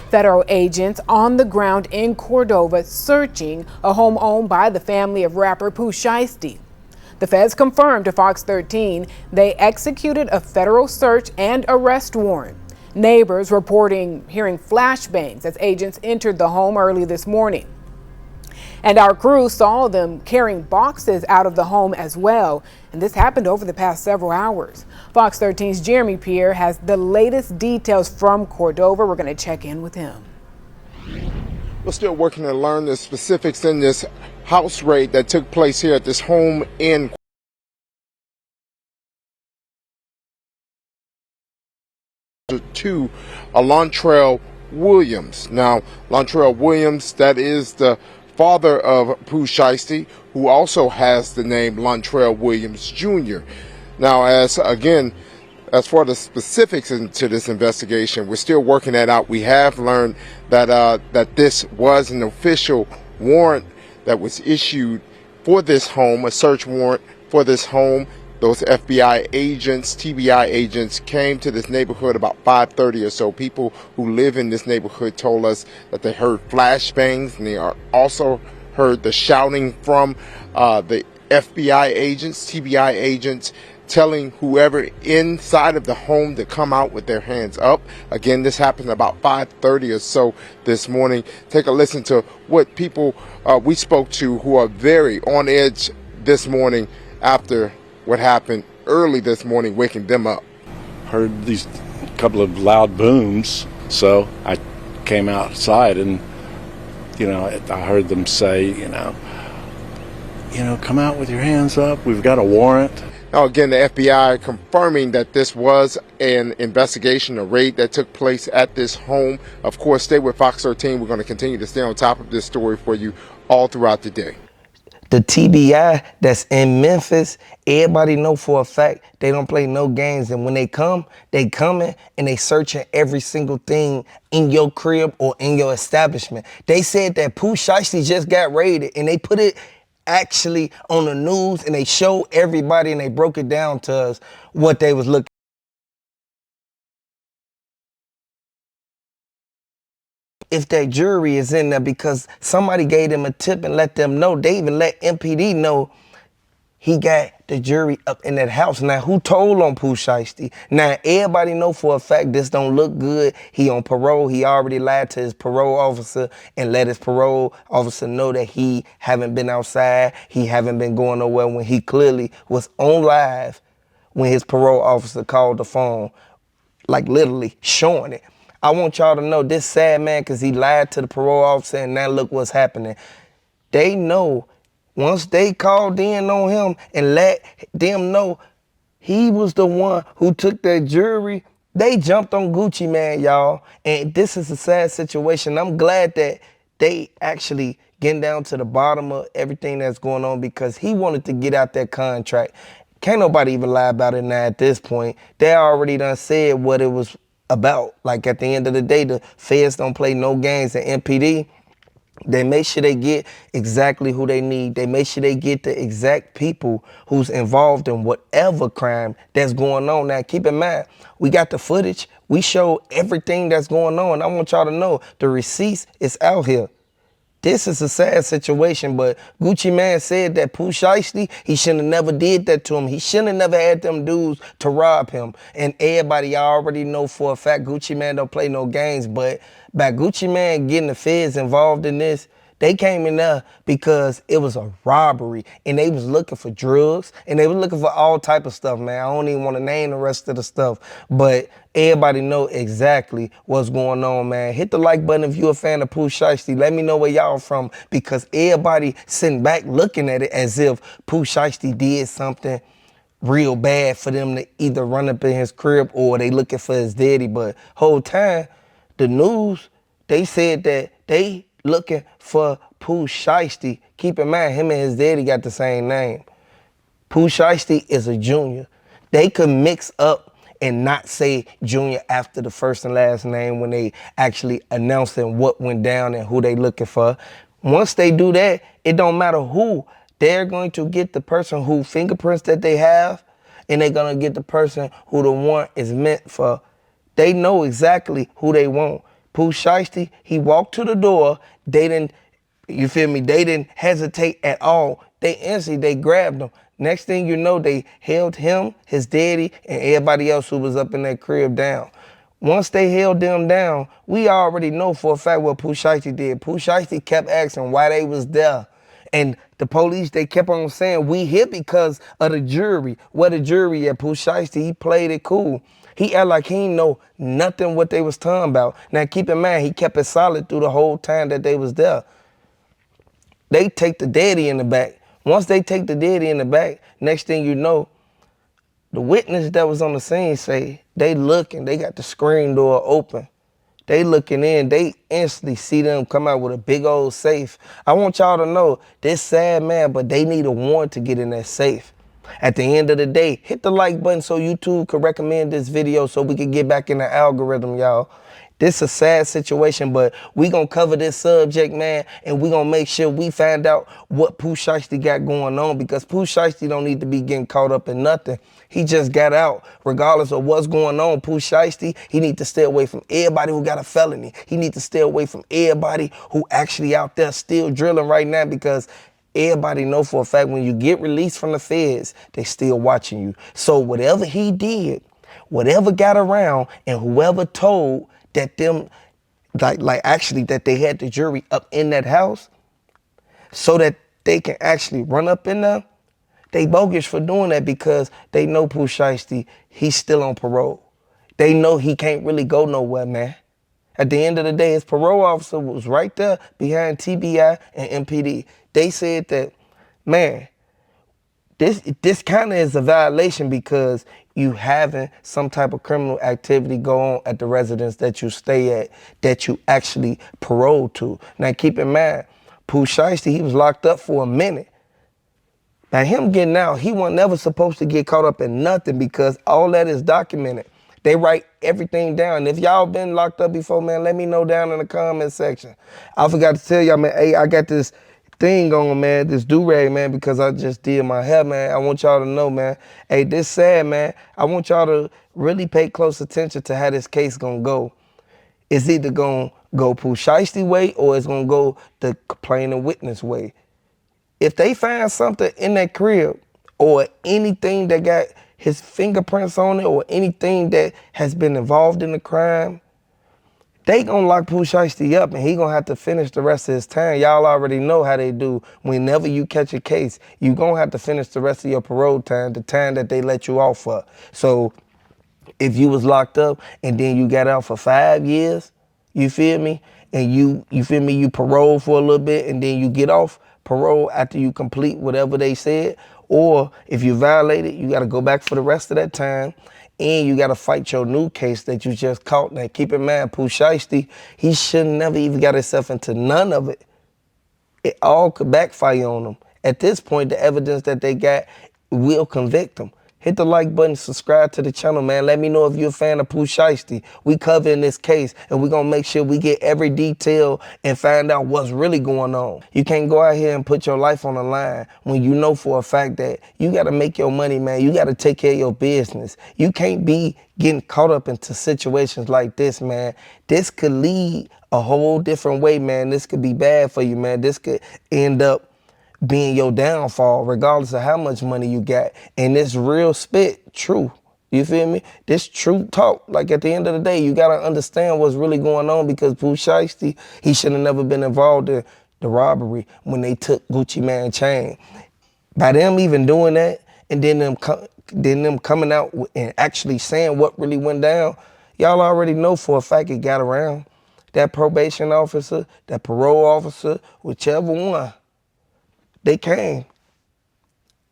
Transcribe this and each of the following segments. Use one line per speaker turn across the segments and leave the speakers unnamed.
Federal agents on the ground in Cordova searching a home owned by the family of rapper Pooh Shiesty. The feds confirmed to Fox 13 they executed a federal search and arrest warrant. Neighbors reporting hearing flashbangs as agents entered the home early this morning. And our crew saw them carrying boxes out of the home as well. And this happened over the past several hours. Fox 13's Jeremy Pierre has the latest details from Cordova. We're going to check in with him.
We're still working to learn the specifics in this house raid that took place here at this home in to Lontrell Williams. Now, Lontrell Williams, that is the father of Pooh Shiesty, who also has the name Lontrell Williams Jr. Now, as for the specifics into this investigation, we're still working that out. We have learned that that this was an official warrant that was issued for this home, a search warrant for this home. Those FBI agents, TBI agents, came to this neighborhood about 5:30 or so. People who live in this neighborhood told us that they heard flashbangs, and they also heard the shouting from the FBI agents, TBI agents, telling whoever inside of the home to come out with their hands up. Again, this happened about 5:30 or so this morning. Take a listen to what people we spoke to who are very on edge this morning after what happened early this morning, waking them up.
Heard these couple of loud booms, so I came outside and, I heard them say, come out with your hands up. We've got a warrant.
Now, again, the FBI confirming that this was an investigation, a raid that took place at this home. Of course, stay with Fox 13. We're going to continue to stay on top of this story for you all throughout the day.
The TBI that's in Memphis, everybody know for a fact they don't play no games. And when they come, they coming and they searching every single thing in your crib or in your establishment. They said that Pooh Shiesty just got raided, and they put it actually on the news, and they showed everybody, and they broke it down to us what they was looking. If that jury is in there, because somebody gave them a tip and let them know. They even let MPD know he got the jury up in that house. Now, who told on Pooh Shiesty? Now, everybody know for a fact this don't look good. He on parole. He already lied to his parole officer and let his parole officer know that he haven't been outside. He haven't been going nowhere, when he clearly was on live when his parole officer called the phone, like literally showing it. I want y'all to know this sad man, because he lied to the parole officer, and now look what's happening. They know once they called in on him and let them know he was the one who took that jury, they jumped on Gucci Man, y'all. And this is a sad situation. I'm glad that they actually getting down to the bottom of everything that's going on, because he wanted to get out that contract. Can't nobody even lie about it now at this point. They already done said what it was about. Like, at the end of the day, the feds don't play no games, and MPD, they make sure they get exactly who they need. They make sure they get the exact people who's involved in whatever crime that's going on. Now, keep in mind, we got the footage. We show everything that's going on. I want y'all to know the receipts is out here. This is a sad situation, but Gucci Man said that Pooh Shiesty, he shouldn't have never did that to him. He shouldn't have never had them dudes to rob him. And everybody already know for a fact Gucci Man don't play no games, but by Gucci Man getting the feds involved in this, they came in there because it was a robbery, and they was looking for drugs, and they was looking for all type of stuff, man. I don't even want to name the rest of the stuff, but everybody know exactly what's going on, man. Hit the like button if you're a fan of Pooh Shiesty. Let me know where y'all from, because everybody sitting back looking at it as if Pooh Shiesty did something real bad for them to either run up in his crib or they looking for his daddy. But whole time, the news, they said that they looking for Pooh Shiesty. Keep in mind, him and his daddy got the same name. Pooh Shiesty is a junior. They could mix up and not say junior after the first and last name when they actually announcing what went down and who they looking for. Once they do that, it don't matter who. They're going to get the person who fingerprints that they have, and they're going to get the person who the warrant is meant for. They know exactly who they want. Pooh Shiesty, he walked to the door. They didn't, you feel me? They didn't hesitate at all. They instantly, they grabbed him. Next thing you know, they held him, his daddy, and everybody else who was up in that crib down. Once they held them down, we already know for a fact what Pooh Shiesty did. Pooh Shiesty kept asking why they was there. And the police, they kept on saying, we here because of the jury. Where the jury at? Pooh Shiesty, he played it cool. He act like he ain't know nothing what they was talking about. Now keep in mind, he kept it solid through the whole time that they was there. They take the daddy in the back. Once they take the daddy in the back, next thing you know, the witness that was on the scene say, they looking, they got the screen door open. They looking in, they instantly see them come out with a big old safe. I want y'all to know, this sad man, but they need a warrant to get in that safe. At the end of the day, hit the like button so YouTube can recommend this video so we can get back in the algorithm, y'all. This is a sad situation, but we gonna cover this subject, man, and we gonna make sure we find out what Pooh Shiesty got going on, because Pooh Shiesty don't need to be getting caught up in nothing. He just got out. Regardless of what's going on, Pooh Shiesty, he need to stay away from everybody who got a felony. He need to stay away from everybody who actually out there still drilling right now, because everybody know for a fact when you get released from the feds, they still watching you. So whatever he did, whatever got around, and whoever told that them, like actually that they had the jury up in that house so that they can actually run up in there, they bogus for doing that, because they know Pooh Shiesty, he's still on parole. They know he can't really go nowhere, man. At the end of the day, his parole officer was right there behind TBI and MPD. They said that, man, this kind of is a violation because you having some type of criminal activity go on at the residence that you stay at, that you actually paroled to. Now keep in mind, Pooh Shiesty, he was locked up for a minute. Now him getting out, he wasn't never supposed to get caught up in nothing, because all that is documented. They write everything down. If y'all been locked up before, man, let me know down in the comment section. I forgot to tell y'all, man, hey, I got this thing on, man, this do-rag, man, because I just did my hair, man. I want y'all to know, man, hey, this sad, man. I want y'all to really pay close attention to how this case gonna go. It's either gonna go Pooh Shiesty way, or it's gonna go the complaining witness way. If they find something in that crib, or anything that got his fingerprints on it, or anything that has been involved in the crime, they gonna lock Pooh Shiesty up, and he gonna have to finish the rest of his time. Y'all already know how they do. Whenever you catch a case, you gonna have to finish the rest of your parole time, the time that they let you off for. So if you was locked up and then you got out for 5 years, you feel me? And you feel me, you parole for a little bit and then you get off parole after you complete whatever they said. Or if you violate it, you gotta go back for the rest of that time, and you gotta fight your new case that you just caught. Now keep in mind, Pooh Shiesty, he should never even got himself into none of it. It all could backfire on him. At this point, the evidence that they got will convict him. Hit the like button, subscribe to the channel, man. Let me know if you're a fan of Pooh Shiesty. We covering this case, and we're gonna make sure we get every detail and find out what's really going on. You can't go out here and put your life on the line when you know for a fact that you gotta make your money, man. You gotta take care of your business. You can't be getting caught up into situations like this, man. This could lead a whole different way, man. This could be bad for you, man. This could end up being your downfall, regardless of how much money you got. And this real spit, true. You feel me? This true talk. Like at the end of the day, you gotta understand what's really going on, because Pooh Shiesty, he should have never been involved in the robbery when they took Gucci Mane chain. By them even doing that, and then them coming out and actually saying what really went down, y'all already know for a fact it got around. That probation officer, that parole officer, whichever one, they came.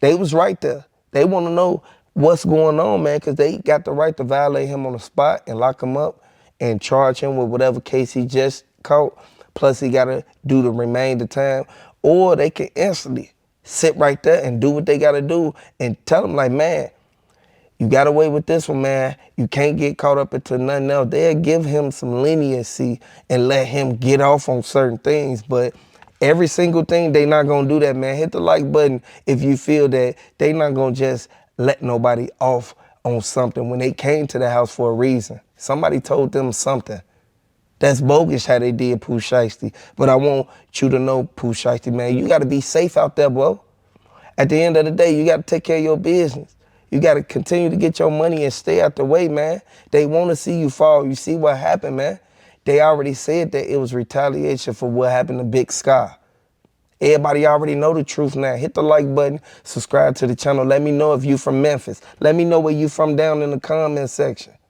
They was right there. They want to know what's going on, man, because they got the right to violate him on the spot and lock him up and charge him with whatever case he just caught. Plus, he got to do the remainder time. Or they can instantly sit right there and do what they got to do and tell him, like, man, you got away with this one, man. You can't get caught up into nothing else. They'll give him some leniency and let him get off on certain things, but every single thing, they not gonna do that, man. Hit the like button if you feel that they not gonna just let nobody off on something when they came to the house for a reason. Somebody told them something. That's bogus how they did Pooh Shiesty. But I want you to know, Pooh Shiesty, man, you got to be safe out there, bro. At the end of the day, you got to take care of your business. You got to continue to get your money and stay out the way, man. They want to see you fall. You see what happened, man? They already said that it was retaliation for what happened to Big Sky. Everybody already know the truth now. Hit the like button, subscribe to the channel. Let me know if you from Memphis. Let me know where you from down in the comment section.